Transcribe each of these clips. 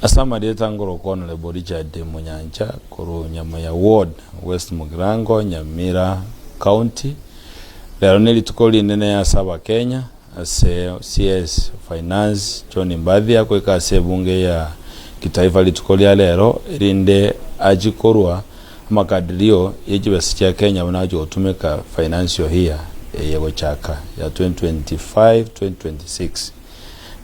Asama dieta ngoro kono le Richard Munyancha kuru Nyamaya Ward West Mugirango Nyamira County. Lero nili tukoli nene ya saba Kenya ase CS Finance John Mbadhia kweka ase bunge ya kitaifa litukoli ya lero irinde ajikorwa makadirio yejibesi ya Kenya wanajo utumeka financial year yego chaka ya 2025-2026.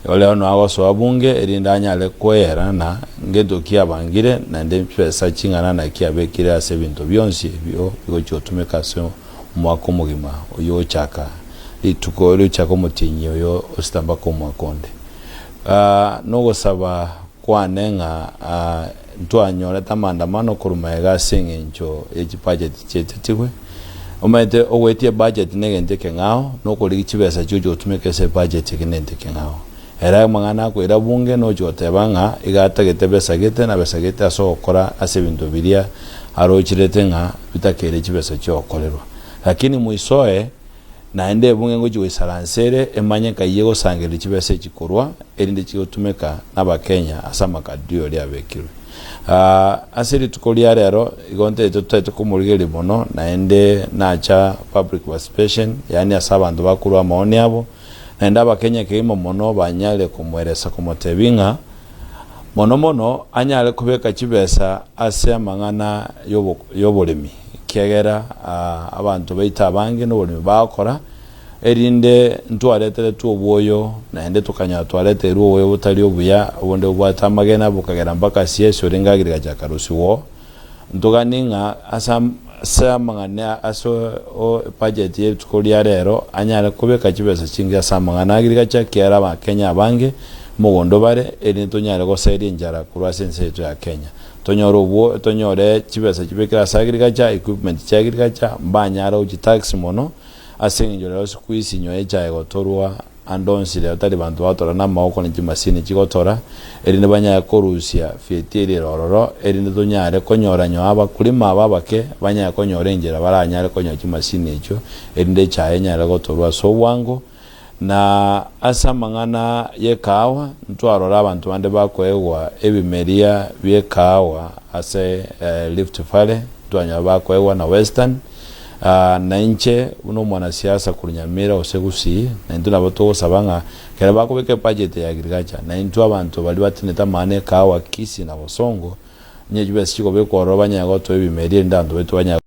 Ole ono awaso wabunge erinda anyale kwera na ngedo kia bangire na ndempesa chingana na kia bekire ase bintu byonsi byo bigo tumeka so mwako mugima oyo chaka ituko ero chako mutinyi oyo ostamba ko mwakonde no saba kwanenga ntwanyora tamandamano kurumaega sengenjo eji budget chetetwe omete owetie budget negenteke ngao no kuli chibesa jojo tumeka se budget kinenteke ngao era mangana ko era bunge no jote banga igatagete besagete na besagete asokora ase bintu biria arochirete nga bitakere chibesa cyo kolerwa lakini muisoe naende bunge ngo jiwisalansere emanye kayego sangere chibesa chikorwa erinde chigotumeka n'abakenya asama kadio lya bekirwe asiri tukolia rero igonte tutete kumurigeri bono naende nacha public participation yani asabantu bakurwa maoni abo naenda abakenya keimo mono banyale kumweresa kumotebinga mono anyale kubeka chibesa ase mangana yobolemi kegera abantu baita bange no bolemi bakora erinde ntwaletele tuoboyo naende tukanya twalete ruwo butali obuya obonde bwata magena bukagera mpaka sieso ringagirika jakarusiwo ntuganinga samangana aso o budget ye tukolia rero anyale kubeka chibesa chinga samangana agirika kiara ba Kenya bange mugondo bare eri tonyale go seri njara kurwa sense ya Kenya tonyoro bo tonyore chibesa chibekira sagirika cha equipment cha agirika cha mbanyara uji tax mono asenjo lero squeeze nyoye cha egotorwa andonsi le atari bantu batora na maoko ni masini chigotora eri ne banya korusia fietiri rororo eri ne tonyare konyora nyo aba kulima ababake banya konyore njera baranyare konyo chimasini echo eri nde cha enyare gotorwa so wango na asa mangana yekawa ntwarora abantu bande bakwegwa ebimeria byekawa ase Rift Valley twanya bakwegwa na Western na inche uno mwanasiasa kunyamira osegusi na nduna bato sabanga kera bakubeke budget ya agriculture na intu abantu bali batineta mane kawa kisi na bosongo nyejube siko beko robanya goto ebimeria ndando betu banya